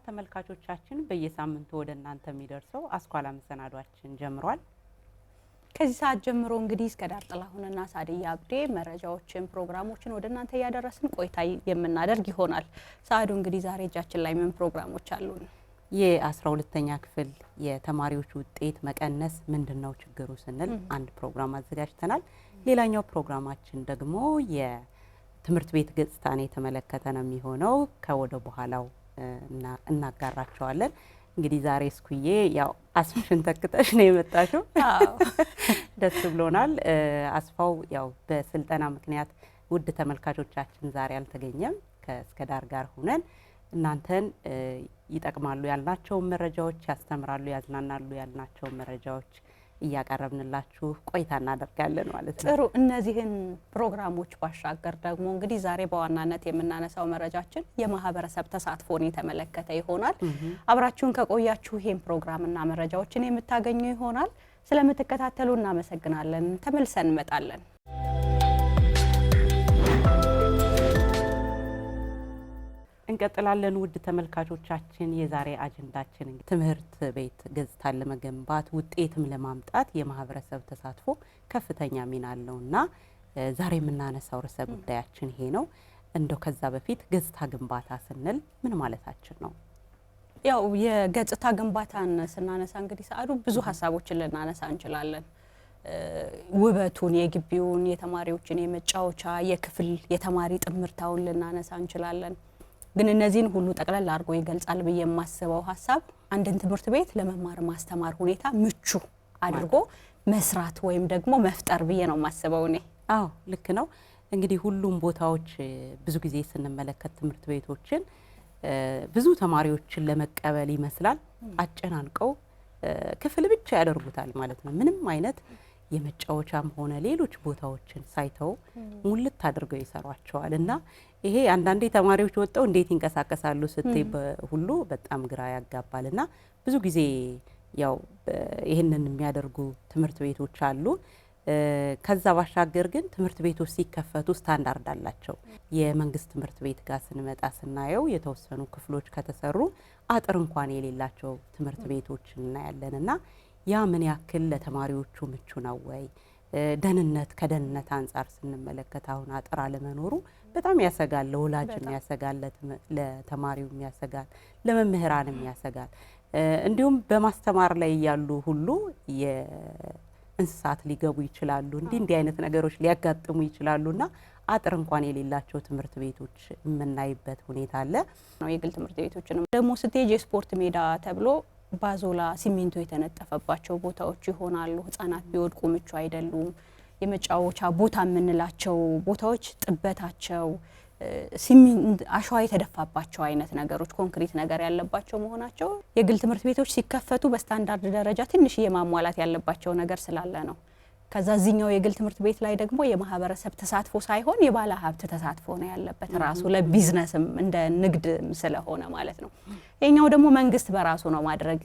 ተመልካቾቻችን በየሳምንቱ ወደ እናንተ የሚደርሰው አስኳላ መሰናዷችን ጀምሯል። ከዚህ ሰዓት ጀምሮ እንግዲህ እስከ ዳር ጥላሁንና ሳዲያ አብዴ መረጃዎችን ፕሮግራሞችን ወደ እናንተ ያደረስን ቆይታ የምናደርግ ይሆናል። ሳዱ እንግዲህ ዛሬ እጃችን ላይ ምን ፕሮግራሞች አሉን? የ12ኛ ክፍል የተማሪዎች ውጤት መቀነስ ምንድነው ችግሩ ስንል አንድ ፕሮግራም አዘጋጅተናል። ሌላኛው ፕሮግራማችን ደግሞ የትምህርት ቤት ገጽታን የተመለከተ ነው የሚሆነው። ከወደ በኋላው እናጋራቸዋለን። እንግዲህ ዛሬ እስኩዬ ያው አስፍሽን ተክተሽ ነው የመጣሽው። ደስ ብሎናል። አስፋው ያው በስልጠና ምክንያት ውድ ተመልካቾቻችን ዛሬ አልተገኘም። ከእስከ ዳር ጋር ሆነን እናንተን ይጠቅማሉ ያልናቸው መረጃዎች፣ ያስተምራሉ ያዝናናሉ ያልናቸው መረጃዎች እያቀረብንላችሁ ቆይታ እናደርጋለን ማለት ነው። ጥሩ። እነዚህን ፕሮግራሞች ባሻገር ደግሞ እንግዲህ ዛሬ በዋናነት የምናነሳው መረጃችን የማህበረሰብ ተሳትፎን የተመለከተ ይሆናል። አብራችሁን ከቆያችሁ ይሄን ፕሮግራምና መረጃዎችን የምታገኙ ይሆናል። ስለምትከታተሉ እናመሰግናለን። ተመልሰን እንመጣለን። እንቀጥላለን። ውድ ተመልካቾቻችን የዛሬ አጀንዳችን ትምህርት ቤት ገጽታን ለመገንባት ውጤትም ለማምጣት የማህበረሰብ ተሳትፎ ከፍተኛ ሚና አለውና ዛሬ የምናነሳው ርዕሰ ጉዳያችን ይሄ ነው። እንደው ከዛ በፊት ገጽታ ግንባታ ስንል ምን ማለታችን ነው? ያው የገጽታ ግንባታን ስናነሳ እንግዲህ ሰዓዱ ብዙ ሀሳቦችን ልናነሳ እንችላለን። ውበቱን፣ የግቢውን፣ የተማሪዎችን የመጫወቻ የክፍል የተማሪ ጥምርታውን ልናነሳ እንችላለን። ግን እነዚህን ሁሉ ጠቅለል አድርጎ ይገልጻል ብዬ የማስበው ሀሳብ አንድን ትምህርት ቤት ለመማር ማስተማር ሁኔታ ምቹ አድርጎ መስራት ወይም ደግሞ መፍጠር ብዬ ነው የማስበው እኔ። አዎ ልክ ነው። እንግዲህ ሁሉም ቦታዎች ብዙ ጊዜ ስንመለከት ትምህርት ቤቶችን ብዙ ተማሪዎችን ለመቀበል ይመስላል አጨናንቀው ክፍል ብቻ ያደርጉታል ማለት ነው። ምንም አይነት የመጫወቻም ሆነ ሌሎች ቦታዎችን ሳይተው ሙልት አድርገው ይሰሯቸዋል እና ይሄ አንዳንዴ ተማሪዎች ወጣው እንዴት ይንቀሳቀሳሉ ስትይ ሁሉ በጣም ግራ ያጋባልና ብዙ ጊዜ ያው ይሄንን የሚያደርጉ ትምህርት ቤቶች አሉ። ከዛ ባሻገር ግን ትምህርት ቤቶች ሲከፈቱ ስታንዳርድ አላቸው። የመንግስት ትምህርት ቤት ጋር ስንመጣ ስናየው የተወሰኑ ክፍሎች ከተሰሩ አጥር እንኳን የሌላቸው ትምህርት ቤቶች እናያለንና ያ ምን ያክል ለተማሪዎቹ ምቹ ነው ወይ? ደህንነት ከደህንነት አንጻር ስንመለከት አሁን አጥር አለመኖሩ በጣም ያሰጋል። ለወላጅም ያሰጋል፣ ለተማሪውም ያሰጋል፣ ለመምህራንም ያሰጋል። እንዲሁም በማስተማር ላይ ያሉ ሁሉ የእንስሳት ሊገቡ ይችላሉ። እንዲህ አይነት ነገሮች ሊያጋጥሙ ይችላሉና አጥር እንኳን የሌላቸው ትምህርት ቤቶች የምናይበት ሁኔታ አለ። የግል ትምህርት ቤቶችንም ደግሞ ስቴጅ የስፖርት ሜዳ ተብሎ ባዞላ ሲሚንቶ የተነጠፈባቸው ቦታዎች ይሆናሉ። ህፃናት ቢወድቁ ምቹ አይደሉም። የመጫወቻ ቦታ የምንላቸው ቦታዎች ጥበታቸው አሸዋ የተደፋባቸው አይነት ነገሮች ኮንክሪት ነገር ያለባቸው መሆናቸው የግል ትምህርት ቤቶች ሲከፈቱ በስታንዳርድ ደረጃ ትንሽ የማሟላት ያለባቸው ነገር ስላለ ነው። ከዛ እዚህኛው የግል ትምህርት ቤት ላይ ደግሞ የማህበረሰብ ተሳትፎ ሳይሆን የባለ ሀብት ተሳትፎ ነው ያለበት፣ ራሱ ለቢዝነስም እንደ ንግድ ስለሆነ ማለት ነው። የኛው ደግሞ መንግስት በራሱ ነው ማድረግ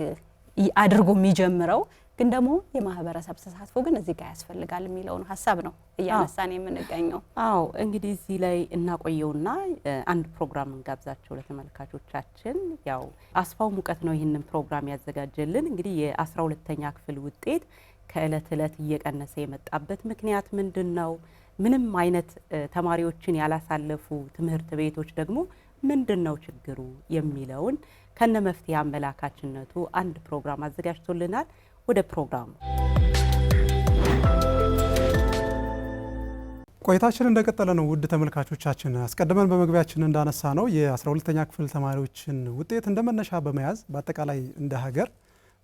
አድርጎ የሚጀምረው፣ ግን ደግሞ የማህበረሰብ ተሳትፎ ግን እዚህ ጋር ያስፈልጋል የሚለውን ሀሳብ ነው እያነሳን የምንገኘው። አዎ እንግዲህ እዚህ ላይ እናቆየውና አንድ ፕሮግራም እንጋብዛቸው ለተመልካቾቻችን። ያው አስፋው ሙቀት ነው ይህንን ፕሮግራም ያዘጋጀልን። እንግዲህ የ12ኛ ክፍል ውጤት ከእለት እለት እየቀነሰ የመጣበት ምክንያት ምንድነው? ምንም አይነት ተማሪዎችን ያላሳለፉ ትምህርት ቤቶች ደግሞ ምንድነው ችግሩ የሚለውን ከነ መፍትሄ አመላካችነቱ አንድ ፕሮግራም አዘጋጅቶልናል። ወደ ፕሮግራሙ ቆይታችን እንደቀጠለ ነው። ውድ ተመልካቾቻችን አስቀድመን በመግቢያችን እንዳነሳ ነው የ12ኛ ክፍል ተማሪዎችን ውጤት እንደመነሻ በመያዝ በአጠቃላይ እንደ ሀገር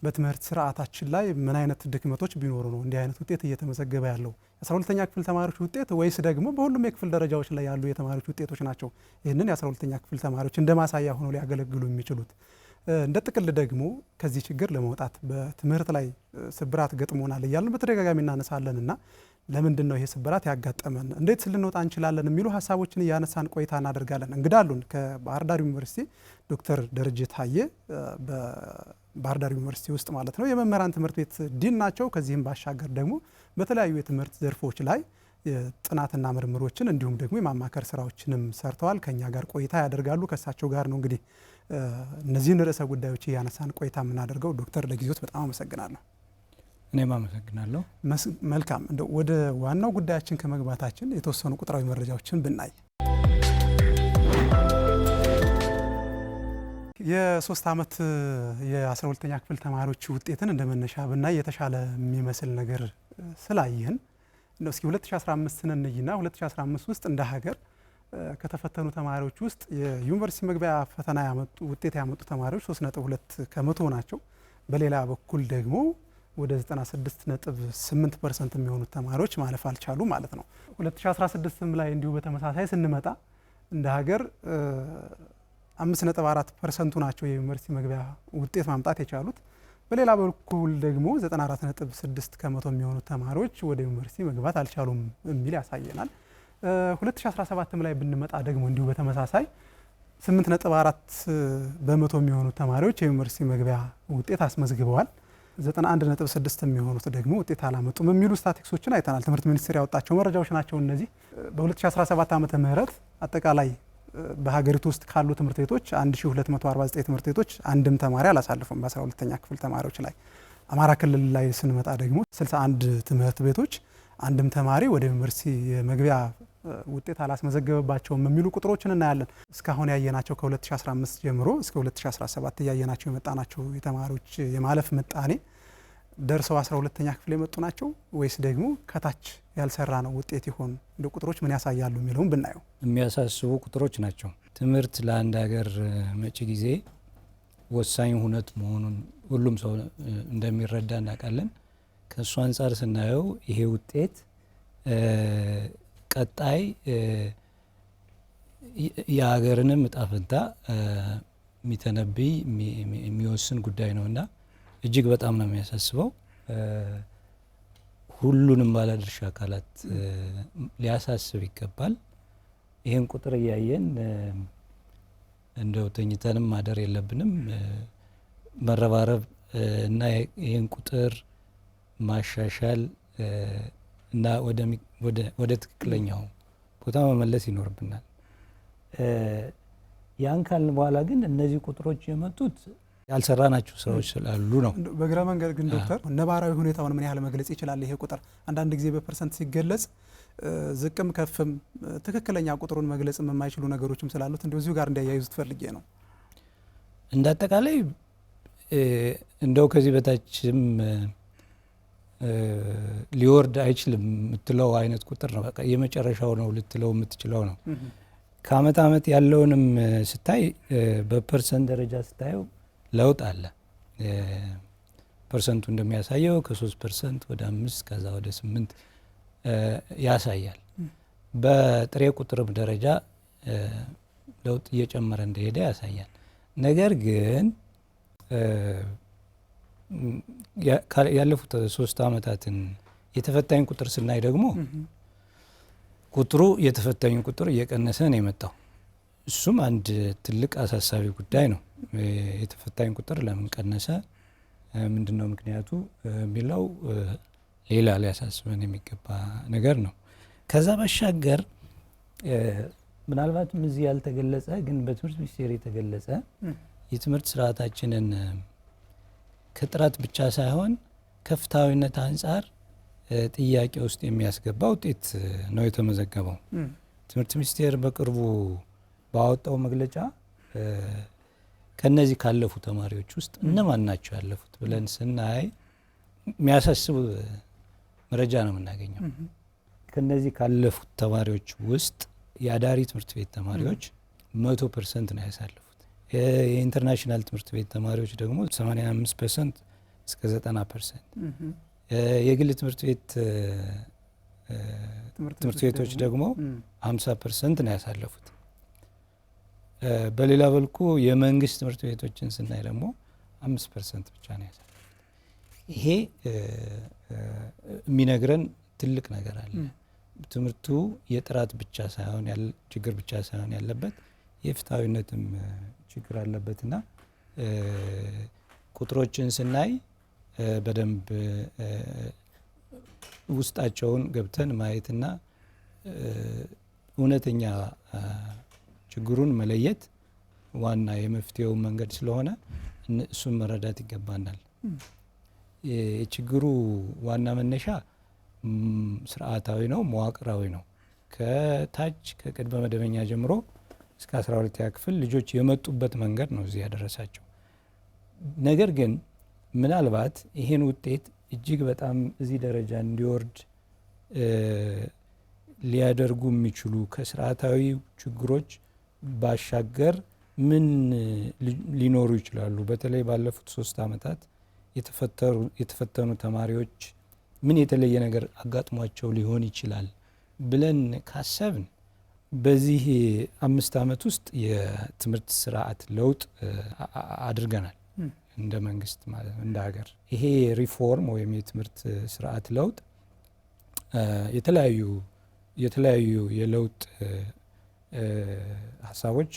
በትምህርት ስርዓታችን ላይ ምን አይነት ድክመቶች ቢኖሩ ነው እንዲህ አይነት ውጤት እየተመዘገበ ያለው? 12ኛ ክፍል ተማሪዎች ውጤት ወይስ ደግሞ በሁሉም የክፍል ደረጃዎች ላይ ያሉ የተማሪዎች ውጤቶች ናቸው ይህንን የ12ኛ ክፍል ተማሪዎች እንደ ማሳያ ሆነው ሊያገለግሉ የሚችሉት? እንደ ጥቅል ደግሞ ከዚህ ችግር ለመውጣት በትምህርት ላይ ስብራት ገጥሞናል እያልን በተደጋጋሚ እናነሳለንና ለምንድን ነው ይሄ ስብራት ያጋጠመን? እንዴት ልንወጣ እንችላለን? የሚሉ ሀሳቦችን እያነሳን ቆይታ እናደርጋለን። እንግዳሉን ከባህር ዳር ዩኒቨርሲቲ ዶክተር ደረጀ ታዬ ባህር ዳር ዩኒቨርሲቲ ውስጥ ማለት ነው የመምህራን ትምህርት ቤት ዲን ናቸው። ከዚህም ባሻገር ደግሞ በተለያዩ የትምህርት ዘርፎች ላይ ጥናትና ምርምሮችን እንዲሁም ደግሞ የማማከር ስራዎችንም ሰርተዋል። ከኛ ጋር ቆይታ ያደርጋሉ። ከሳቸው ጋር ነው እንግዲህ እነዚህን ርዕሰ ጉዳዮች እያነሳን ቆይታ የምናደርገው ዶክተር ለጊዜዎት በጣም አመሰግናለሁ። እኔም አመሰግናለሁ። መልካም እንደው ወደ ዋናው ጉዳያችን ከመግባታችን የተወሰኑ ቁጥራዊ መረጃዎችን ብናይ የ3 ዓመት የ12ኛ ክፍል ተማሪዎች ውጤትን እንደመነሻ ብናይ የተሻለ የሚመስል ነገር ስላየን እንደው እስኪ 2015ን እንይና 2015 ውስጥ እንደ ሀገር ከተፈተኑ ተማሪዎች ውስጥ የዩኒቨርሲቲ መግቢያ ፈተና ውጤት ያመጡ ተማሪዎች 3.2 ከመቶ ናቸው። በሌላ በኩል ደግሞ ወደ 96.8% የሚሆኑት ተማሪዎች ማለፍ አልቻሉ ማለት ነው። 2016ም ላይ እንዲሁ በተመሳሳይ ስንመጣ እንደ ሀገር 5.4% ናቸው የዩኒቨርሲቲ መግቢያ ውጤት ማምጣት የቻሉት። በሌላ በኩል ደግሞ 94.6 ከመቶ የሚሆኑት ተማሪዎች ወደ ዩኒቨርሲቲ መግባት አልቻሉም የሚል ያሳየናል። 2017ም ላይ ብንመጣ ደግሞ እንዲሁ በተመሳሳይ 8.4 በመቶ የሚሆኑት ተማሪዎች የዩኒቨርሲቲ መግቢያ ውጤት አስመዝግበዋል። 91.6 የሚሆኑት ደግሞ ውጤት አላመጡም የሚሉ ስታቲክሶችን አይተናል። ትምህርት ሚኒስቴር ያወጣቸው መረጃዎች ናቸው እነዚህ። በ2017 ዓመተ ምህረት አጠቃላይ በሀገሪቱ ውስጥ ካሉ ትምህርት ቤቶች 1249 ትምህርት ቤቶች አንድም ተማሪ አላሳልፉም በ12ኛ ክፍል ተማሪዎች ላይ። አማራ ክልል ላይ ስንመጣ ደግሞ 61 ትምህርት ቤቶች አንድም ተማሪ ወደ ዩኒቨርሲቲ የመግቢያ ውጤት አላስመዘገበባቸውም የሚሉ ቁጥሮችን እናያለን። እስካሁን ያየናቸው ከ2015 ጀምሮ እስከ 2017 እያየናቸው የመጣናቸው የተማሪዎች የማለፍ ምጣኔ ደርሰው 12ኛ ክፍል የመጡ ናቸው ወይስ ደግሞ ከታች ያልሰራ ነው ውጤት ይሆን? እንደ ቁጥሮች ምን ያሳያሉ የሚለውን ብናየው የሚያሳስቡ ቁጥሮች ናቸው። ትምህርት ለአንድ ሀገር መጪ ጊዜ ወሳኝ ሁነት መሆኑን ሁሉም ሰው እንደሚረዳ እናውቃለን። ከእሱ አንጻር ስናየው ይሄ ውጤት ቀጣይ የሀገርንም እጣ ፈንታ የሚተነብይ የሚወስን ጉዳይ ነውና እጅግ በጣም ነው የሚያሳስበው። ሁሉንም ባለድርሻ አካላት ሊያሳስብ ይገባል። ይህን ቁጥር እያየን እንደው ተኝተንም ማደር የለብንም። መረባረብ እና ይህን ቁጥር ማሻሻል እና ወደ ትክክለኛው ቦታ መመለስ ይኖርብናል። ያን ካልን በኋላ ግን እነዚህ ቁጥሮች የመጡት ያልሰራናቸው ስራዎች ስላሉ ነው። በግራ መንገድ ግን ዶክተር ነባራዊ ሁኔታውን ምን ያህል መግለጽ ይችላል? ይሄ ቁጥር አንዳንድ ጊዜ በፐርሰንት ሲገለጽ ዝቅም ከፍም ትክክለኛ ቁጥሩን መግለጽም የማይችሉ ነገሮችም ስላሉት እንደዚሁ ጋር እንዲያያይዙት ፈልጌ ነው። እንደ አጠቃላይ እንደው ከዚህ በታችም ሊወርድ አይችልም የምትለው አይነት ቁጥር ነው። በቃ የመጨረሻው ነው ልትለው የምትችለው ነው። ከአመት አመት ያለውንም ስታይ በፐርሰንት ደረጃ ስታየው ለውጥ አለ። ፐርሰንቱ እንደሚያሳየው ከ3% ወደ 5 ከዛ ወደ 8 ያሳያል። በጥሬ ቁጥርም ደረጃ ለውጥ እየጨመረ እንደሄደ ያሳያል። ነገር ግን ያለፉት 3 አመታትን የተፈታኝ ቁጥር ስናይ ደግሞ ቁጥሩ የተፈታኝ ቁጥር እየቀነሰ ነው የመጣው። እሱም አንድ ትልቅ አሳሳቢ ጉዳይ ነው። የተፈታኝ ቁጥር ለምን ቀነሰ፣ ምንድነው ምክንያቱ የሚለው ሌላ ሊያሳስበን የሚገባ ነገር ነው። ከዛ ባሻገር ምናልባትም እዚህ ያልተገለጸ ግን በትምህርት ሚኒስቴር የተገለጸ የትምህርት ስርዓታችንን ከጥራት ብቻ ሳይሆን ከፍትሃዊነት አንጻር ጥያቄ ውስጥ የሚያስገባ ውጤት ነው የተመዘገበው። ትምህርት ሚኒስቴር በቅርቡ ባወጣው መግለጫ ከነዚህ ካለፉ ተማሪዎች ውስጥ እነማን ናቸው ያለፉት ብለን ስናይ የሚያሳስብ መረጃ ነው የምናገኘው። ከነዚህ ካለፉት ተማሪዎች ውስጥ የአዳሪ ትምህርት ቤት ተማሪዎች 100% ነው ያሳለፉት። የኢንተርናሽናል ትምህርት ቤት ተማሪዎች ደግሞ 85% እስከ 90%፣ የግል ትምህርት ቤቶች ደግሞ 50% ነው ያሳለፉት። በሌላ በልኩ የመንግስት ትምህርት ቤቶችን ስናይ ደግሞ 5% ብቻ ነው ያሳለፉት። ይሄ የሚነግረን ትልቅ ነገር አለ። ትምህርቱ የጥራት ብቻ ሳይሆን ችግር ብቻ ሳይሆን ያለበት የፍትሃዊነትም ችግር አለበትና ቁጥሮችን ስናይ በደንብ ውስጣቸውን ገብተን ማየትና እውነተኛ ችግሩን መለየት ዋና የመፍትሄው መንገድ ስለሆነ እሱን መረዳት ይገባናል። የችግሩ ዋና መነሻ ስርዓታዊ ነው፣ መዋቅራዊ ነው። ከታች ከቅድመ መደበኛ ጀምሮ እስከ 12ኛ ክፍል ልጆች የመጡበት መንገድ ነው እዚህ ያደረሳቸው። ነገር ግን ምናልባት ይሄን ውጤት እጅግ በጣም እዚህ ደረጃ እንዲወርድ ሊያደርጉ የሚችሉ ከስርዓታዊ ችግሮች ባሻገር ምን ሊኖሩ ይችላሉ? በተለይ ባለፉት 3 ዓመታት የተፈተኑ ተማሪዎች ምን የተለየ ነገር አጋጥሟቸው ሊሆን ይችላል ብለን ካሰብን በዚህ 5 ዓመት ውስጥ የትምህርት ስርዓት ለውጥ አድርገናል እንደ መንግስት ማለት ነው፣ እንደ ሀገር። ይሄ ሪፎርም ወይም የትምህርት ስርዓት ለውጥ የተለያዩ የለውጥ ሀሳቦች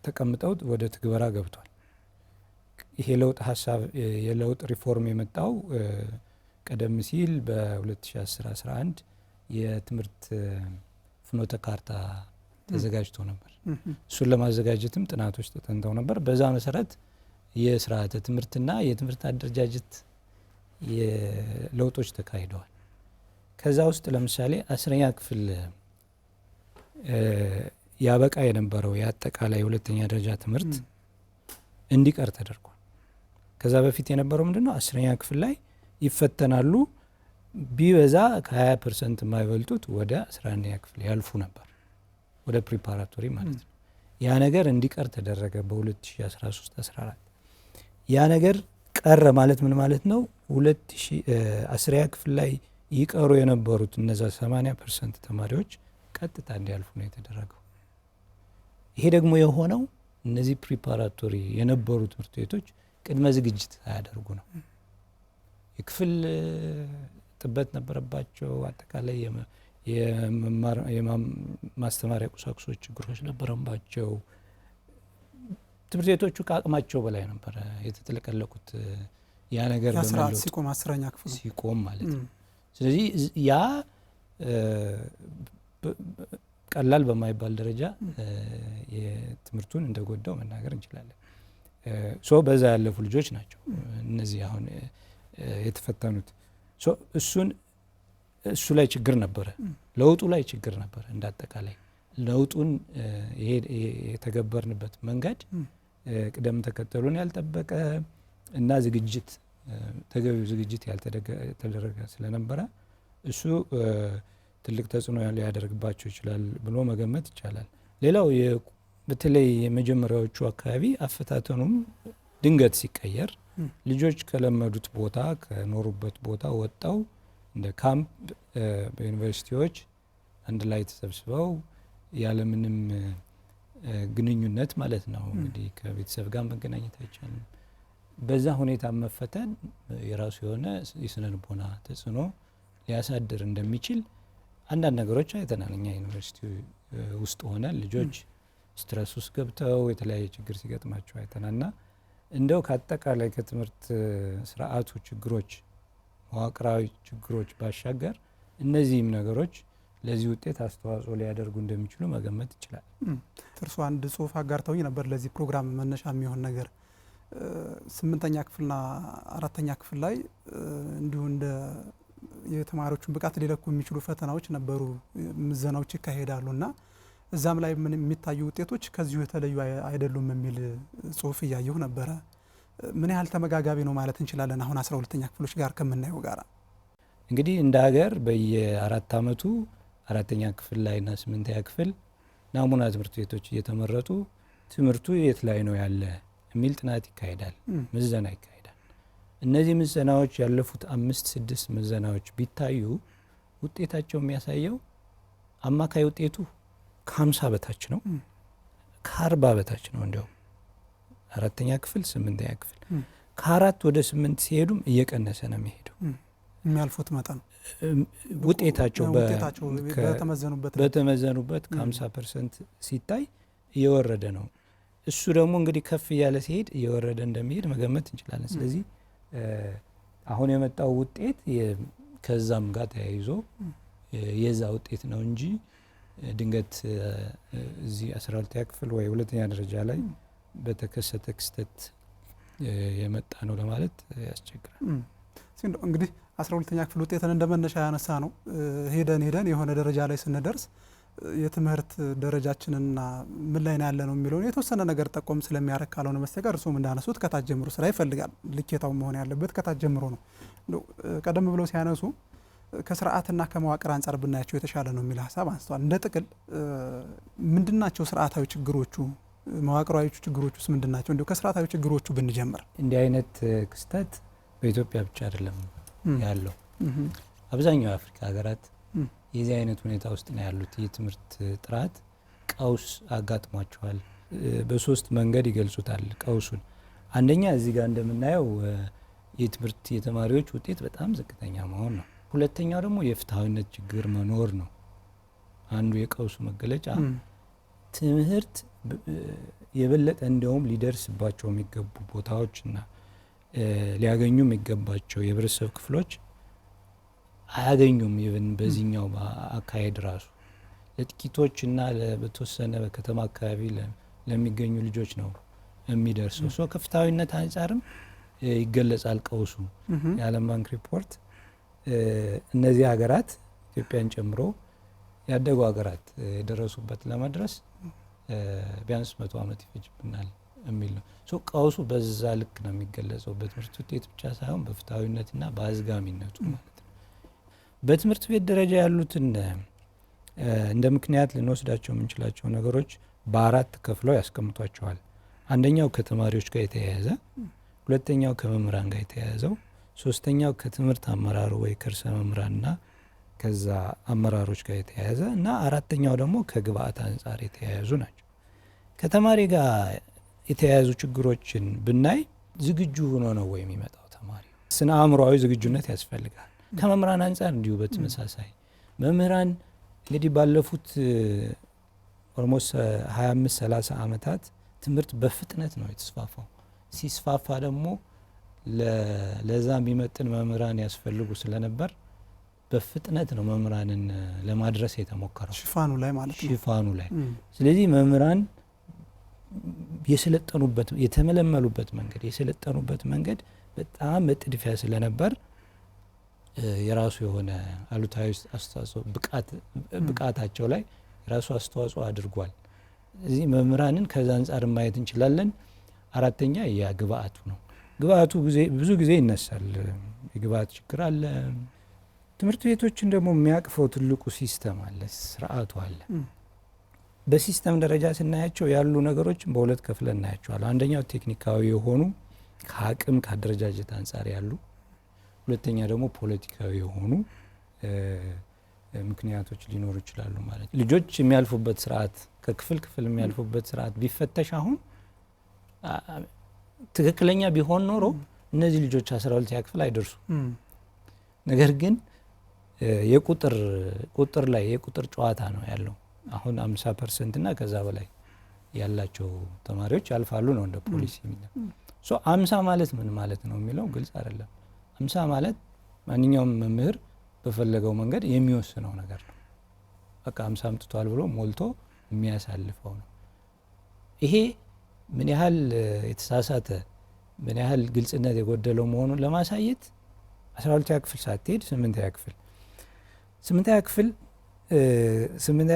ተቀምጠው ወደ ትግበራ ገብቷል። ይሄ ለውጥ ሀሳብ የለውጥ ሪፎርም የመጣው ቀደም ሲል በ2010-11 የትምህርት ፍኖተ ካርታ ተዘጋጅቶ ነበር። እሱን ለማዘጋጀትም ጥናቶች ተጠንተው ነበር። በዛ መሰረት የስርዓተ ትምህርትና የትምህርት አደረጃጀት ለውጦች ተካሂደዋል። ከዛ ውስጥ ለምሳሌ 10ኛ ክፍል ያበቃ የነበረው የአጠቃላይ ሁለተኛ ደረጃ ትምህርት እንዲቀር ተደርጓል። ከዛ በፊት የነበረው ምንድነው? 10ኛ ክፍል ላይ ይፈተናሉ፣ ቢበዛ ከ20% የማይበልጡት ወደ 11ኛ ክፍል ያልፉ ነበር፣ ወደ ፕሪፓራቶሪ ማለት ነው። ያ ነገር እንዲቀር ተደረገ በ2013-14። ያ ነገር ቀረ ማለት ምን ማለት ነው? 10ኛ ክፍል ላይ ይቀሩ የነበሩት እነዛ 80% ተማሪዎች ቀጥታ እንዲያልፉ ነው የተደረገው። ይሄ ደግሞ የሆነው እነዚህ ፕሪፓራቶሪ የነበሩ ትምህርት ቤቶች ቅድመ ዝግጅት ሳያደርጉ ነው። የክፍል ጥበት ነበረባቸው። አጠቃላይ የማስተማሪያ ቁሳቁሶች ችግሮች ነበረባቸው። ትምህርት ቤቶቹ ከአቅማቸው በላይ ነበረ የተጠለቀለቁት። ያ ነገር ሲቆም 10ኛ ክፍል ሲቆም ማለት ነው። ስለዚህ ያ ቀላል በማይባል ደረጃ የትምህርቱን እንደጎዳው መናገር እንችላለን። በዛ ያለፉ ልጆች ናቸው እነዚህ አሁን የተፈተኑት። እሱ ላይ ችግር ነበረ፣ ለውጡ ላይ ችግር ነበረ። እንዳጠቃላይ ለውጡን የተገበርንበት መንገድ ቅደም ተከተሉን ያልጠበቀ እና ተገቢው ዝግጅት ያልተደረገ ስለነበረ እሱ ትልቅ ተጽዕኖ ሊያደርግባቸው ይችላል ብሎ መገመት ይቻላል። ሌላው በተለይ የመጀመሪያዎቹ አካባቢ አፈታተኑም ድንገት ሲቀየር ልጆች ከለመዱት ቦታ ከኖሩበት ቦታ ወጣው እንደ ካምፕ በዩኒቨርሲቲዎች አንድ ላይ ተሰብስበው ያለምንም ግንኙነት ማለት ነው እንግዲህ ከቤተሰብ ጋር መገናኘት አይቻልም። በዛ ሁኔታ መፈተን የራሱ የሆነ የስነ ልቦና ተጽዕኖ ሊያሳድር እንደሚችል አንዳንድ ነገሮች አይተናል። እኛ ዩኒቨርሲቲ ውስጥ ሆነን ልጆች ስትረስ ውስጥ ገብተው የተለያየ ችግር ሲገጥማቸው አይተናልና እንደው ከአጠቃላይ ከትምህርት ስርዓቱ ችግሮች መዋቅራዊ ችግሮች ባሻገር እነዚህም ነገሮች ለዚህ ውጤት አስተዋጽኦ ሊያደርጉ እንደሚችሉ መገመት ይችላል። እርሱ አንድ ጽሁፍ አጋርተውኝ ነበር ለዚህ ፕሮግራም መነሻ የሚሆን ነገር 8ኛ ክፍልና 4ኛ ክፍል ላይ እንዲሁ እንደ የተማሪዎቹን ብቃት ሊለኩ የሚችሉ ፈተናዎች ነበሩ፣ ምዘናዎች ይካሄዳሉ እና እዛም ላይ ምን የሚታዩ ውጤቶች ከዚሁ የተለዩ አይደሉም የሚል ጽሁፍ እያየሁ ነበረ። ምን ያህል ተመጋጋቢ ነው ማለት እንችላለን አሁን 12ኛ ክፍሎች ጋር ከምናየው ጋር? እንግዲህ እንደ ሀገር በየ4 ዓመቱ 4ኛ ክፍል ላይና 8ኛ ክፍል ናሙና ትምህርት ቤቶች እየተመረጡ ትምህርቱ የት ላይ ነው ያለ የሚል ጥናት ይካሄዳል፣ ምዘና ይካሄዳል። እነዚህ ምዘናዎች ያለፉት 5-6 ምዘናዎች ቢታዩ ውጤታቸው የሚያሳየው አማካይ ውጤቱ ከ50 በታች ነው፣ ከ40 በታች ነው። እንዲያውም 4ኛ ክፍል 8ኛ ክፍል ከ4 ወደ 8 ሲሄዱም እየቀነሰ ነው የሚሄደው የሚያልፉት መጠን ውጤታቸው በተመዘኑበት ከ50% ሲታይ እየወረደ ነው። እሱ ደግሞ እንግዲህ ከፍ እያለ ሲሄድ እየወረደ እንደሚሄድ መገመት እንችላለን። ስለዚህ አሁን የመጣው ውጤት ከዛም ጋር ተያይዞ የዛ ውጤት ነው እንጂ ድንገት እዚህ 12ኛ ክፍል ወይ ሁለተኛ ደረጃ ላይ በተከሰተ ክስተት የመጣ ነው ለማለት ያስቸግራል። እንግዲህ 12ኛ ክፍል ውጤትን እንደመነሻ ያነሳ ነው። ሄደን የሆነ ደረጃ ላይ ስንደርስ የትምህርት ደረጃችንና ምን ላይ ነው ያለ ነው የሚለውን የተወሰነ ነገር ጠቆም ስለሚያረክ ካልሆነ በስተቀር እርሱም እንዳነሱት ከታች ጀምሮ ስራ ይፈልጋል። ልኬታው መሆን ያለበት ከታች ጀምሮ ነው። ቀደም ብለው ሲያነሱ ከስርዓትና ከመዋቅር አንጻር ብናያቸው የተሻለ ነው የሚል ሀሳብ አንስተዋል። እንደ ጥቅል ምንድናቸው ስርዓታዊ ችግሮቹ፣ መዋቅራዊ ችግሮቹስ ምንድናቸው? እንዲሁ ከስርዓታዊ ችግሮቹ ብንጀምር። እንዲህ አይነት ክስተት በኢትዮጵያ ብቻ አይደለም ያለው። አብዛኛው የአፍሪካ ሀገራት የዚህ አይነት ሁኔታ ውስጥ ነው ያሉት። የትምህርት ጥራት ቀውስ አጋጥሟቸዋል። በሶስት መንገድ ይገልጹታል ቀውሱን። አንደኛ እዚህ ጋር እንደምናየው የትምህርት የተማሪዎች ውጤት በጣም ዝቅተኛ መሆን ነው። ሁለተኛው ደግሞ የፍትሐዊነት ችግር መኖር ነው። አንዱ የቀውሱ መገለጫ ትምህርት የበለጠ እንደውም ሊደርስባቸው የሚገቡ ቦታዎችና ሊያገኙ የሚገባቸው የህብረተሰብ ክፍሎች አያገኙም። ይብን በዚህኛው አካሄድ ራሱ ለጥቂቶችና በተወሰነ በከተማ አካባቢ ለሚገኙ ልጆች ነው የሚደርሰው። ሶ ከፍትሐዊነት አንጻርም ይገለጻል ቀውሱ። የዓለም ባንክ ሪፖርት እነዚህ ሀገራት ኢትዮጵያን ጨምሮ ያደጉ ሀገራት የደረሱበት ለመድረስ ቢያንስ 100 ዓመት ይፈጅብናል የሚል ነው። ሶ ቀውሱ በዛ ልክ ነው የሚገለጸው፣ በትምህርት ውጤት ብቻ ሳይሆን በፍትሐዊነትና በአዝጋሚነቱ ማለት ነው። በትምህርት ቤት ደረጃ ያሉትን እንደ ምክንያት ልንወስዳቸው የምንችላቸው ነገሮች በአራት ከፍለው ያስቀምጧቸዋል። አንደኛው ከተማሪዎች ጋር የተያያዘ፣ ሁለተኛው ከመምህራን ጋር የተያያዘው፣ ሶስተኛው ከትምህርት አመራሩ ወይ ከርዕሰ መምህራንና ከዛ አመራሮች ጋር የተያያዘ እና አራተኛው ደግሞ ከግብአት አንጻር የተያያዙ ናቸው። ከተማሪ ጋር የተያያዙ ችግሮችን ብናይ ዝግጁ ሆኖ ነው ወይ የሚመጣው ተማሪ? ስነ አእምሯዊ ዝግጁነት ያስፈልጋል። ከመምህራን አንጻር እንዲሁ በተመሳሳይ መምህራን እንግዲህ ባለፉት ኦልሞስት 25-30 ዓመታት ትምህርት በፍጥነት ነው የተስፋፋው። ሲስፋፋ ደግሞ ለዛ የሚመጥን መምህራን ያስፈልጉ ስለነበር በፍጥነት ነው መምህራንን ለማድረስ የተሞከረው፣ ሽፋኑ ላይ ማለት ነው። ሽፋኑ ላይ ስለዚህ መምህራን የሰለጠኑበት የተመለመሉበት መንገድ የሰለጠኑበት መንገድ በጣም በጥድፊያ ስለነበር የራሱ የሆነ አሉታዊ አስተዋጽኦ ብቃታቸው ላይ የራሱ አስተዋጽኦ አድርጓል። እዚህ መምህራንን ከዛ አንጻር ማየት እንችላለን። አራተኛ የግብአቱ ነው። ግብአቱ ብዙ ጊዜ ይነሳል። የግብአት ችግር አለ። ትምህርት ቤቶችን ደግሞ የሚያቅፈው ትልቁ ሲስተም አለ፣ ስርዓቱ አለ። በሲስተም ደረጃ ስናያቸው ያሉ ነገሮችን በሁለት ከፍለን እናያቸዋል። አንደኛው ቴክኒካዊ የሆኑ ከአቅም ከአደረጃጀት አንጻር ያሉ፣ ሁለተኛ ደግሞ ፖለቲካዊ የሆኑ ምክንያቶች ሊኖሩ ይችላሉ ማለት ነው። ልጆች የሚያልፉበት ስርዓት ከክፍል ክፍል የሚያልፉበት ስርዓት ቢፈተሽ አሁን ትክክለኛ ቢሆን ኖሮ እነዚህ ልጆች 12ኛ ክፍል አይደርሱ። ነገር ግን ቁጥር ላይ የቁጥር ጨዋታ ነው ያለው። አሁን 50% እና ከዛ በላይ ያላቸው ተማሪዎች ያልፋሉ ነው እንደ ፖሊሲ የሚለው። ሶ 50 ማለት ምን ማለት ነው የሚለው ግልጽ አይደለም። 50 ማለት ማንኛውም መምህር በፈለገው መንገድ የሚወስነው ነገር ነው። በቃ 50 አምጥቷል ብሎ ሞልቶ የሚያሳልፈው ነው። ይሄ ምን ያህል የተሳሳተ ምን ያህል ግልጽነት የጎደለው መሆኑን ለማሳየት 12ኛ ክፍል ሳትሄድ 8ኛ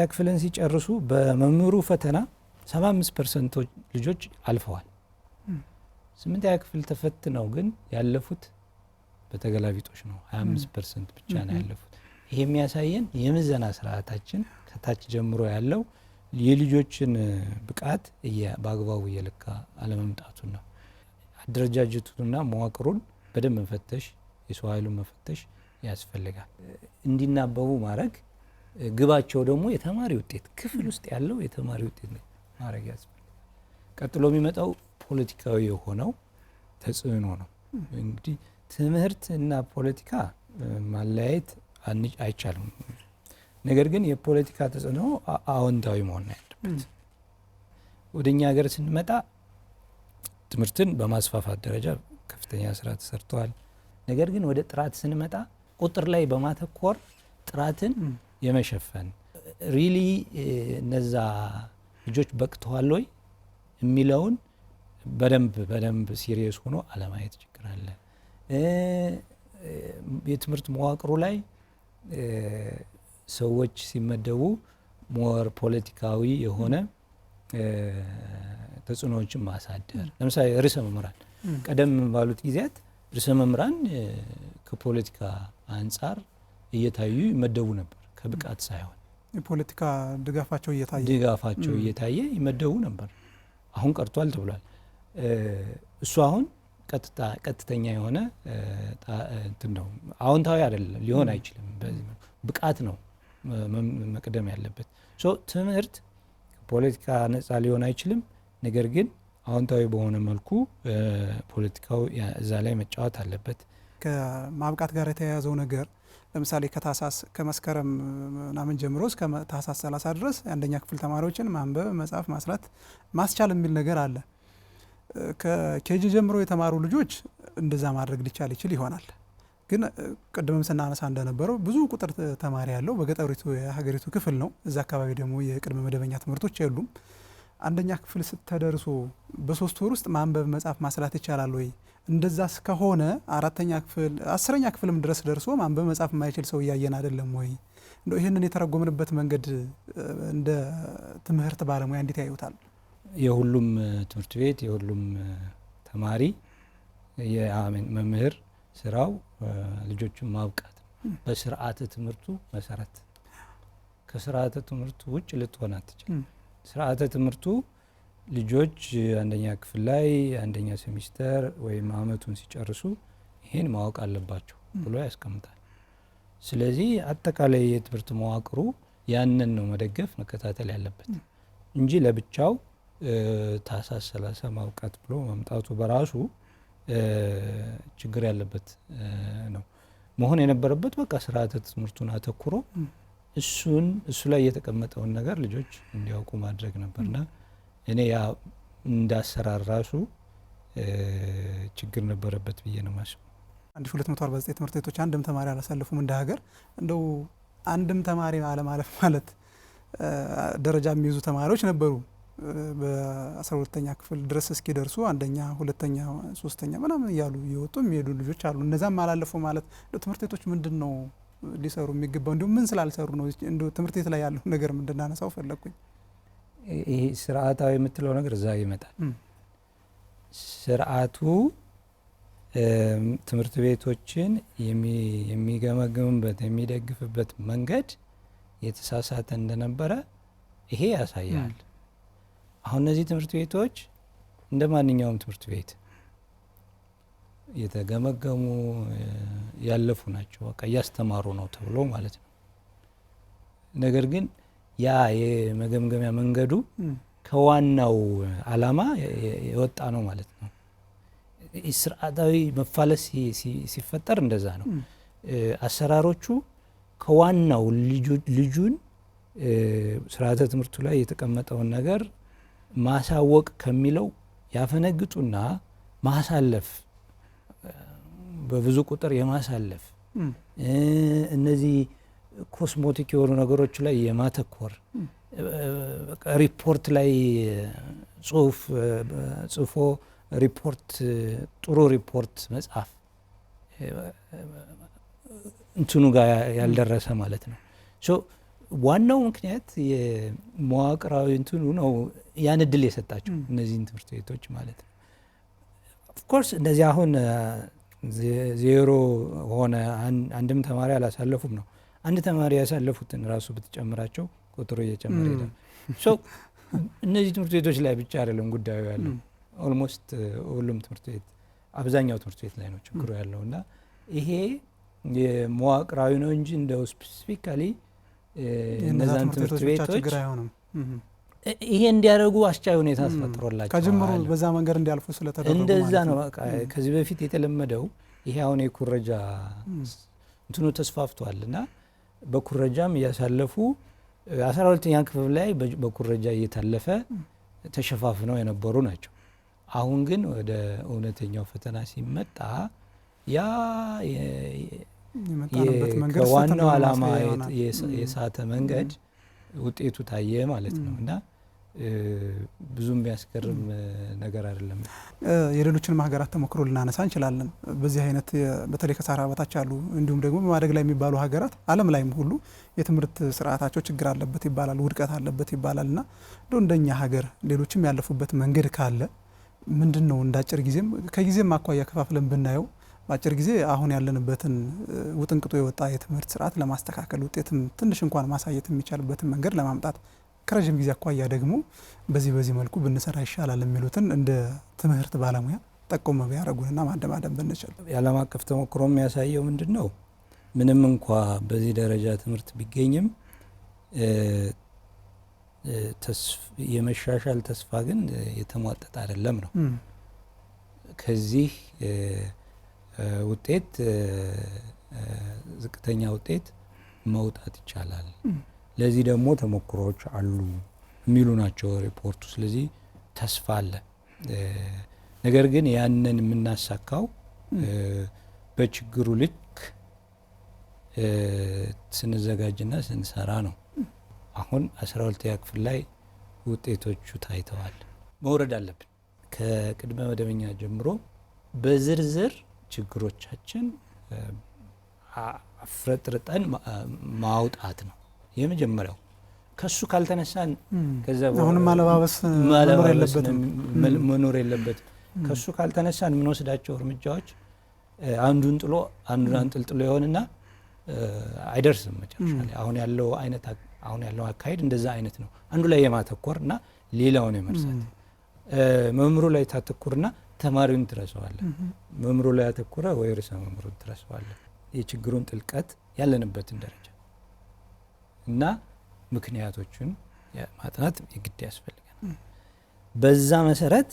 ክፍልን ሲጨርሱ በመምህሩ ፈተና 75% ልጆች አልፈዋል። 8ኛ ክፍል ተፈትነው ግን ያለፉት በተገላቢጦች ነው፣ 25% ብቻ ነው ያለፉት። ይሄ የሚያሳየን የምዘና ስርዓታችን ከታች ጀምሮ ያለው የልጆችን ብቃት በአግባቡ እየለካ አለመምጣቱን ነው። አደረጃጀቱንና መዋቅሩን በደንብ መፈተሽ፣ የሰው ኃይሉን መፈተሽ ያስፈልጋል። እንዲናበቡ ማድረግ፣ ግባቸው ደግሞ የተማሪ ውጤት ክፍል ውስጥ ያለው የተማሪ ውጤት ማድረግ ያስፈልጋል። ቀጥሎ የሚመጣው ፖለቲካዊ የሆነው ተጽዕኖ ነው። እንግዲህ ትምህርት እና ፖለቲካ ማለያየት አይቻልም። ነገር ግን የፖለቲካ ተጽዕኖ አዎንታዊ መሆን ያለበት። ወደኛ ሀገር ስንመጣ ትምህርትን በማስፋፋት ደረጃ ከፍተኛ ስራ ተሰርተዋል። ነገር ግን ወደ ጥራት ስንመጣ ቁጥር ላይ በማተኮር ጥራትን የመሸፈን ሪሊ እነዛ ልጆች በቅተዋል ወይ የሚለውን በደንብ ሲሪየስ ሆኖ አለማየት ችግር አለ። የትምህርት መዋቅሩ ላይ ሰዎች ሲመደቡ ሞር ፖለቲካዊ የሆነ ተጽዕኖዎችን ማሳደር፣ ለምሳሌ ርዕሰ መምህራን ቀደም ባሉት ጊዜያት ርዕሰ መምህራን ከፖለቲካ አንጻር እየታዩ ይመደቡ ነበር፣ ከብቃት ሳይሆን የፖለቲካ ድጋፋቸው እየታየ ይመደቡ ነበር። አሁን ቀርቷል ተብሏል። እሱ አሁን ቀጥተኛ የሆነ እንትን ነው፣ አዎንታዊ አይደለም፣ ሊሆን አይችልም። ብቃት ነው መቅደም ያለበት። ትምህርት ፖለቲካ ነጻ ሊሆን አይችልም። ነገር ግን አዎንታዊ በሆነ መልኩ ፖለቲካው እዛ ላይ መጫወት አለበት። ከማብቃት ጋር የተያያዘው ነገር ለምሳሌ ከመስከረም ምናምን ጀምሮ እስከ ታህሳስ 30 ድረስ የአንደኛ ክፍል ተማሪዎችን ማንበብ፣ መጻፍ፣ ማስላት ማስቻል የሚል ነገር አለ። ከኬጂ ጀምሮ የተማሩ ልጆች እንደዛ ማድረግ ሊቻል ይችል ይሆናል። ግን ቅድምም ስናነሳ እንደነበረው ብዙ ቁጥር ተማሪ ያለው በገጠሪቱ የሀገሪቱ ክፍል ነው። እዛ አካባቢ ደግሞ የቅድመ መደበኛ ትምህርቶች የሉም። አንደኛ ክፍል ስተደርሶ በ3 ወር ውስጥ ማንበብ፣ መጻፍ፣ ማስላት ይቻላል ወይ? እንደዛ እስከሆነ 4ኛ ክፍል 10ኛ ክፍልም ድረስ ደርሶ ማንበብ መጻፍ የማይችል ሰው እያየን አይደለም ወይ? እንደው ይህንን የተረጎምንበት መንገድ እንደ ትምህርት ባለሙያ እንዴት ያዩታል? የሁሉም ትምህርት ቤት የሁሉም ተማሪ የመምህር ስራው ልጆችን ማብቃት በስርዓተ ትምህርቱ መሰረት። ከስርዓተ ትምህርቱ ውጭ ልትሆን አትችልም። ስርዓተ ትምህርቱ ልጆች አንደኛ ክፍል ላይ አንደኛ ሴሚስተር ወይም አመቱን ሲጨርሱ ይሄን ማወቅ አለባቸው ብሎ ያስቀምጣል። ስለዚህ አጠቃላይ የትምህርት መዋቅሩ ያንን ነው መደገፍ መከታተል ያለበት እንጂ ለብቻው ታህሳስ 30 ማብቃት ብሎ መምጣቱ በራሱ ችግር ያለበት ነው። መሆን የነበረበት በቃ ስርዓተ ትምህርቱን አተኩሮ እሱ ላይ የተቀመጠውን ነገር ልጆች እንዲያውቁ ማድረግ ነበርና እኔ ያ እንዳሰራር ራሱ ችግር ነበረበት ብዬ ነው ማስበው። 1249 ትምህርት ቤቶች አንድም ተማሪ አላሳለፉም እንደ ሀገር። እንደው አንድም ተማሪ አለማለፍ ማለት ደረጃ የሚይዙ ተማሪዎች ነበሩ። በ12ኛ ክፍል ድረስ እስኪደርሱ አንደኛ፣ ሁለተኛ፣ ሶስተኛ ምናምን እያሉ እየወጡ የሚሄዱ ልጆች አሉ። እነዛም አላለፉ ማለት ትምህርት ቤቶች ምንድን ነው ሊሰሩ የሚገባው? እንዲሁም ምን ስላልሰሩ ነው? እንዲሁ ትምህርት ቤት ላይ ያለው ነገር እንድናነሳው ፈለግኩኝ። ይሄ ስርዓታዊ የምትለው ነገር እዛ ይመጣል። ስርዓቱ ትምህርት ቤቶችን የሚገመግምበት የሚደግፍበት መንገድ የተሳሳተ እንደነበረ ይሄ ያሳያል። አሁን እነዚህ ትምህርት ቤቶች እንደ ማንኛውም ትምህርት ቤት የተገመገሙ ያለፉ ናቸው። በቃ እያስተማሩ ነው ተብሎ ማለት ነው። ነገር ግን ያ የመገምገሚያ መንገዱ ከዋናው ዓላማ የወጣ ነው ማለት ነው። ስርዓታዊ መፋለስ ሲፈጠር እንደዛ ነው። አሰራሮቹ ከዋናው ልጁን ስርዓተ ትምህርቱ ላይ የተቀመጠውን ነገር ማሳወቅ ከሚለው ያፈነግጡና ማሳለፍ፣ በብዙ ቁጥር የማሳለፍ እነዚህ ኮስሞቲክ የሆኑ ነገሮች ላይ የማተኮር ሪፖርት ላይ ጽፎ ሪፖርት ጥሩ ሪፖርት መጻፍ እንትኑ ጋር ያልደረሰ ማለት ነው። ዋናው ምክንያት የመዋቅራዊ እንትኑ ነው ያን እድል የሰጣቸው እነዚህን ትምህርት ቤቶች ማለት ነው። ኦፍኮርስ እነዚህ አሁን ዜሮ ሆነ አንድም ተማሪ አላሳለፉም ነው። አንድ ተማሪ ያሳለፉትን ራሱ ብትጨምራቸው ቁጥሩ እየጨመረ ይላል። እነዚህ ትምህርት ቤቶች ላይ ብቻ አይደለም ጉዳዩ ያለው፣ ኦልሞስት ሁሉም ትምህርት ቤት አብዛኛው ትምህርት ቤት ላይ ነው ችግሩ ያለው እና ይሄ የመዋቅራዊ ነው እንጂ እንደው ስፔሲፊካሊ እነዛን ትምህርት ቤቶች ይሄ እንዲያደርጉ አስቻይ ሁኔታ ተፈጥሮላቸው ከጅምሩ በዛ መንገድ እንዲያልፉ ስለተደረጉ እንደዛ ነው። በቃ ከዚህ በፊት የተለመደው ይሄ አሁን የኩረጃ እንትኑ ተስፋፍቷልና በኩረጃም እያሳለፉ 12ኛ ክፍል ላይ በኩረጃ እየታለፈ ተሸፋፍነው የነበሩ ናቸው። አሁን ግን ወደ እውነተኛው ፈተና ሲመጣ ያ ከዋናው ዓላማ የሳተ መንገድ ውጤቱ ታየ ማለት ነው እና ብዙም የሚያስገርም ነገር አይደለም። የሌሎችን ሀገራት ተሞክሮ ልናነሳ እንችላለን። በዚህ አይነት በተለይ ከሳህራ በታች ያሉ እንዲሁም ደግሞ በማደግ ላይ የሚባሉ ሀገራት ዓለም ላይም ሁሉ የትምህርት ስርዓታቸው ችግር አለበት ይባላል፣ ውድቀት አለበት ይባላልና እንደኛ ሀገር ሌሎችም ያለፉበት መንገድ ካለ ምንድነው እንዳጭር ጊዜም ከጊዜም አኳያ ከፋፍለን ብናየው በአጭር ጊዜ አሁን ያለንበትን ውጥንቅጦ የወጣ የትምህርት ስርዓት ለማስተካከል ውጤትም ትንሽ እንኳን ማሳየት የሚቻልበትን መንገድ ለማምጣት ከረጅም ጊዜ አኳያ ደግሞ በዚህ መልኩ ብንሰራ ይሻላል የሚሉትን እንደ ትምህርት ባለሙያ ጠቆም ቢያደርጉንና ማደማደም ብንችል። የዓለም አቀፍ ተሞክሮ የሚያሳየው ምንድነው? ምንም እንኳ በዚህ ደረጃ ትምህርት ቢገኝም የመሻሻል ተስፋ ግን የተሟጠጠ አይደለም ነው። ከዚህ ውጤት ዝቅተኛ ውጤት መውጣት ይቻላል። ለዚህ ደግሞ ተሞክሮዎች አሉ የሚሉ ናቸው ሪፖርቱ። ስለዚህ ተስፋ አለ። ነገር ግን ያንን የምናሳካው በችግሩ ልክ ስንዘጋጅና ስንሰራ ነው። አሁን 12ኛ ክፍል ላይ ውጤቶቹ ታይተዋል። መውረድ አለብን። ከቅድመ መደበኛ ጀምሮ በዝርዝር ችግሮቻችን አፍረጥርጠን ማውጣት ነው የመጀመሪያው። ከሱ ካልተነሳን ከዛ አሁንም ማለባበስ መኖር የለበትም። ከሱ ካልተነሳን የምንወስዳቸው እርምጃዎች አንዱን ጥሎ አንዱን አንጠልጥሎ ይሆንና አይደርስም መጨረሻ ላይ። አሁን ያለው አካሄድ እንደዛ አይነት ነው። አንዱ ላይ የማተኮርና ሌላውን የመርሳት። መምሩ ላይ ታተኩርና ተማሪውን ትረሳዋለ። መምሩ ላይ ያተኮረ ወይ ርዕሰ መምሩን ትረሳዋለ። የችግሩን ጥልቀት ያለንበትን ደረጃ እና ምክንያቶችን ማጥናት የግድ ያስፈልጋል። በዛ መሰረት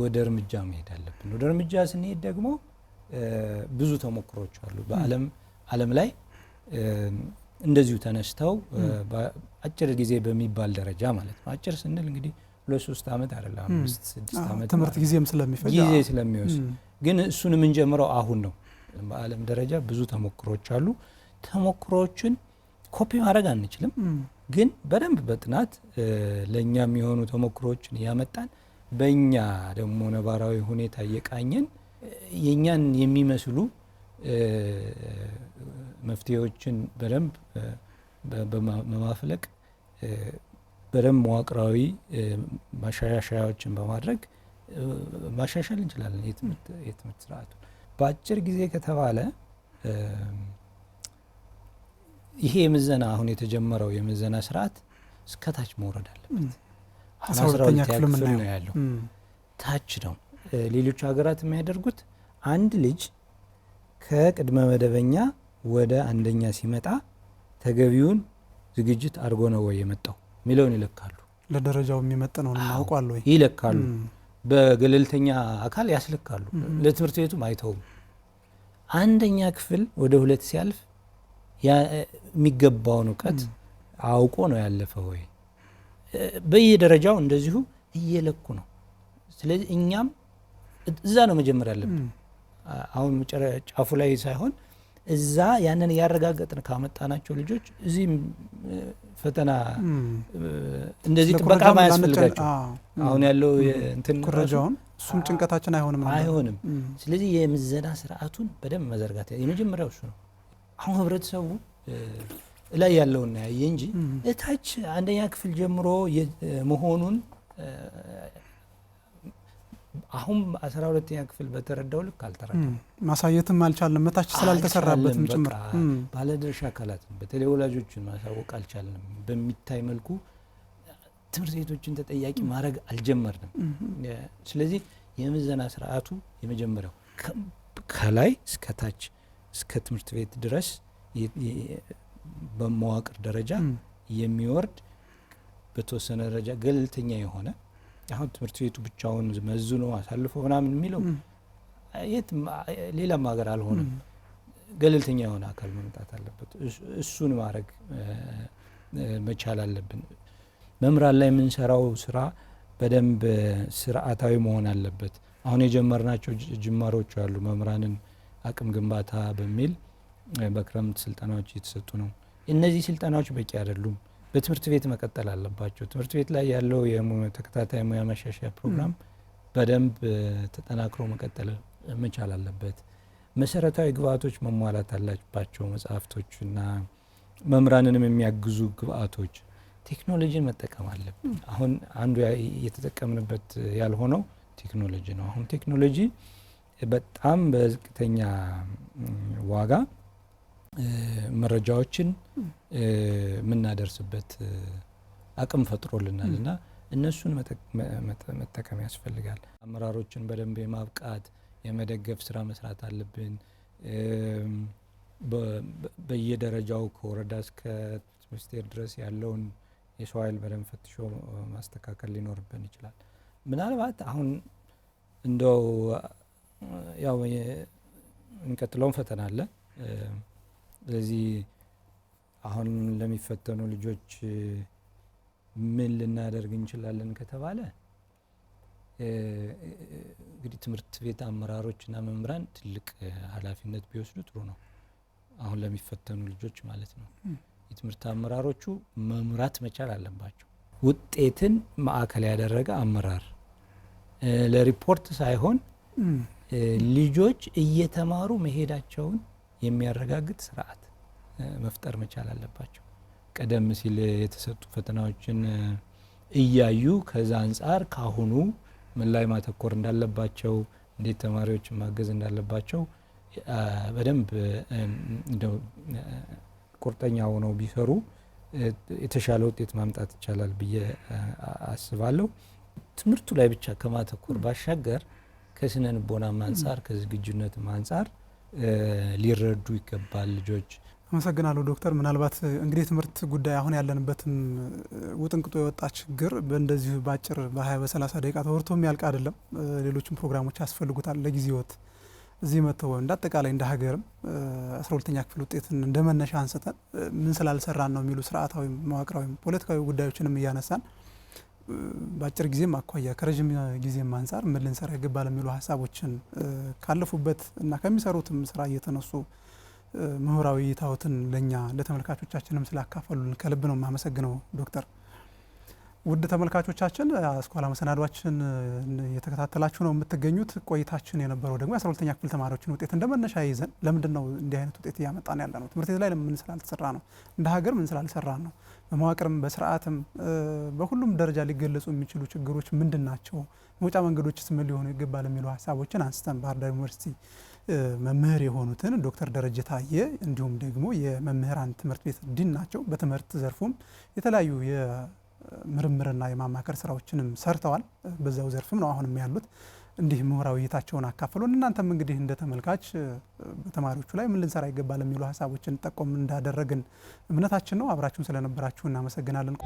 ወደ እርምጃ መሄድ አለብን። ወደ እርምጃ ስንሄድ ደግሞ ብዙ ተሞክሮች አሉ በዓለም ላይ እንደዚሁ ተነስተው በአጭር ጊዜ በሚባል ደረጃ ማለት ነው። አጭር ስንል እንግዲህ 2-3 ዓመት አይደለም 5-6 ዓመት ትምህርት ጊዜም ስለሚፈጅ ጊዜ ስለሚወስድ ግን እሱን የምንጀምረው አሁን ነው። በዓለም ደረጃ ብዙ ተሞክሮች አሉ። ተሞክሮችን ኮፒ ማድረግ አንችልም፣ ግን በደንብ በጥናት ለኛ የሚሆኑ ተሞክሮችን ያመጣን በእኛ ደግሞ ነባራዊ ሁኔታ እየቃኘን የኛን የሚመስሉ መፍትሄዎችን በደንብ በማፍለቅ በደንብ መዋቅራዊ ማሻሻያዎችን በማድረግ ማሻሻል እንችላለን የትምህርት ስርዓቱ። በአጭር ጊዜ ከተባለ ይሄ የምዘና አሁን የተጀመረው የምዘና ስርዓት እስከታች መውረድ አለበት። 12ኛ ክፍል ነው ያለው፣ ታች ነው። ሌሎች ሀገራት የሚያደርጉት አንድ ልጅ ከቅድመ መደበኛ ወደ አንደኛ ሲመጣ ተገቢውን ዝግጅት አድርጎ ነው ወይ የመጣው ሚለውን ይለካሉ። ለደረጃው የሚመጥነው ነው አውቋል ወይ ይለካሉ። በገለልተኛ አካል ያስለካሉ። ለትምህርት ቤቱም አይተውም። አንደኛ ክፍል ወደ 2 ሲያልፍ የሚገባውን እውቀት አውቆ ነው ያለፈው ወይ? በየደረጃው እንደዚሁ እየለኩ ነው። ስለዚህ እኛም እዛ ነው መጀመር ያለብን። አሁን ጫፉ ላይ ሳይሆን እዛ ያንን ያረጋገጥን ካመጣናቸው ልጆች እዚህ ፈተና እንደዚህ ጥበቃ ማያስፈልጋቸው አሁን ያለው እንትን ኩረጃውን እሱም ጭንቀታችን አይሆንም። ስለዚህ የምዘና ስርዓቱን በደንብ መዘርጋት የመጀመሪያው እሱ ነው። አሁን ህብረተሰቡ ላይ ያለውና ያየ እንጂ እታች አንደኛ ክፍል ጀምሮ መሆኑን አሁን 12ኛ ክፍል በተረዳው ልክ አልተረዳም። ማሳየትም አልቻልንም፣ መታች ስላልተሰራበትም ጭምር ባለድርሻ አካላትን በተለይ ወላጆችን ማሳወቅ አልቻልንም። በሚታይ መልኩ ትምህርት ቤቶችን ተጠያቂ ማድረግ አልጀመርንም። ስለዚህ የምዘና ስርዓቱ የመጀመሪያው ከላይ እስከ ታች እስከ ትምህርት ቤት ድረስ በመዋቅር ደረጃ የሚወርድ በተወሰነ ደረጃ ገለልተኛ የሆነ አሁን ትምህርት ቤቱ ብቻውን መዝኖ አሳልፎ ምናምን የሚለው ሌላም ሀገር አልሆነም። ገለልተኛ የሆነ አካል መምጣት አለበት። እሱን ማድረግ መቻል አለብን። መምራን ላይ የምንሰራው ስራ በደንብ ስርዓታዊ መሆን አለበት። አሁን የጀመርናቸው ጅማሮች አሉ። መምራንን አቅም ግንባታ በሚል በክረምት ስልጠናዎች እየተሰጡ ነው። እነዚህ ስልጠናዎች በቂ አይደሉም። በትምህርት ቤት መቀጠል አለባቸው። ትምህርት ቤት ላይ ያለው ተከታታይ ሙያ ማሻሻያ ፕሮግራም በደንብ ተጠናክሮ መቀጠል መቻል አለበት። መሰረታዊ ግብአቶች መሟላት አለባቸው። መጽሐፍቶችና መምህራንንም የሚያግዙ ግብአቶች፣ ቴክኖሎጂን መጠቀም አለብን። አሁን አንዱ እየተጠቀምንበት ያልሆነው ቴክኖሎጂ ነው። አሁን ቴክኖሎጂ በጣም በዝቅተኛ ዋጋ መረጃዎችን የምናደርስበት አቅም ፈጥሮልናል እና እነሱን መጠቀም ያስፈልጋል። አመራሮችን በደንብ የማብቃት የመደገፍ ስራ መስራት አለብን። በየደረጃው ከወረዳ እስከ ሚኒስቴር ድረስ ያለውን የሰው ኃይል በደንብ ፈትሾ ማስተካከል ሊኖርብን ይችላል። ምናልባት አሁን እንደው ያው የሚቀጥለውን ፈተና አለ። ስለዚህ አሁን ለሚፈተኑ ልጆች ምን ልናደርግ እንችላለን ከተባለ እንግዲህ ትምህርት ቤት አመራሮችና መምህራን ትልቅ ኃላፊነት ቢወስዱ ጥሩ ነው። አሁን ለሚፈተኑ ልጆች ማለት ነው። የትምህርት አመራሮቹ መምራት መቻል አለባቸው። ውጤትን ማዕከል ያደረገ አመራር፣ ለሪፖርት ሳይሆን ልጆች እየተማሩ መሄዳቸውን የሚያረጋግጥ ስርዓት መፍጠር መቻል አለባቸው። ቀደም ሲል የተሰጡ ፈተናዎችን እያዩ ከዛ አንጻር ካሁኑ ምን ላይ ማተኮር እንዳለባቸው፣ እንዴት ተማሪዎችን ማገዝ እንዳለባቸው በደንብ ቁርጠኛ ሆነው ቢሰሩ የተሻለ ውጤት ማምጣት ይቻላል ብዬ አስባለሁ። ትምህርቱ ላይ ብቻ ከማተኮር ባሻገር ከስነ ልቦናም አንጻር ከዝግጁነትም አንጻር ሊረዱ ይገባል ልጆች። አመሰግናለሁ ዶክተር። ምናልባት እንግዲህ ትምህርት ጉዳይ አሁን ያለንበትን ውጥንቅጦ የወጣ ችግር በእንደዚሁ ባጭር በ20 በ30 ደቂቃ ተወርቶ የሚያልቅ አይደለም። ሌሎችም ፕሮግራሞች ያስፈልጉታል። ለጊዜዎት እዚህ መጥተው እንደ አጠቃላይ እንደ ሀገርም 12ኛ ክፍል ውጤትን እንደ መነሻ አንስተን ምን ስላልሰራን ነው የሚሉ ስርዓታዊ፣ መዋቅራዊ፣ ፖለቲካዊ ጉዳዮችንም እያነሳን በአጭር ጊዜም አኳያ ከረጅም ጊዜም አንጻር ምን ልንሰራ ይገባል የሚሉ ሀሳቦችን ካለፉበት እና ከሚሰሩትም ስራ እየተነሱ ምሁራዊ እይታዎትን ለኛ ለተመልካቾቻችንም ስላካፈሉን ከልብ ነው የማመሰግነው ዶክተር። ውድ ተመልካቾቻችን አስኳላ መሰናዷችን እየተከታተላችሁ ነው የምትገኙት። ቆይታችን የነበረው ደግሞ የ12ኛ ክፍል ተማሪዎችን ውጤት እንደመነሻ ይዘን ለምንድን ነው እንዲህ አይነት ውጤት እያመጣን ያለ ነው፣ ትምህርት ቤት ላይ ምን ስላልተሰራ ነው፣ እንደ ሀገር ምን ስላልሰራ ነው፣ በመዋቅርም በስርዓትም በሁሉም ደረጃ ሊገለጹ የሚችሉ ችግሮች ምንድን ናቸው፣ መውጫ መንገዶችስ ምን ሊሆኑ ይገባል የሚሉ ሀሳቦችን አንስተን ባህር ዳር ዩኒቨርሲቲ መምህር የሆኑትን ዶክተር ደረጀ ታየ እንዲሁም ደግሞ የመምህራን ትምህርት ቤት ዲን ናቸው። በትምህርት ዘርፉም የተለያዩ የምርምርና የማማከር ስራዎችንም ሰርተዋል። በዛው ዘርፍም ነው አሁንም ያሉት። እንዲህ ምሁራዊ እይታቸውን አካፈሉን። እናንተም እንግዲህ እንደ ተመልካች በተማሪዎቹ ላይ ምን ልንሰራ ይገባል የሚሉ ሀሳቦችን ጠቆም እንዳደረግን እምነታችን ነው። አብራችሁን ስለነበራችሁ እናመሰግናለን።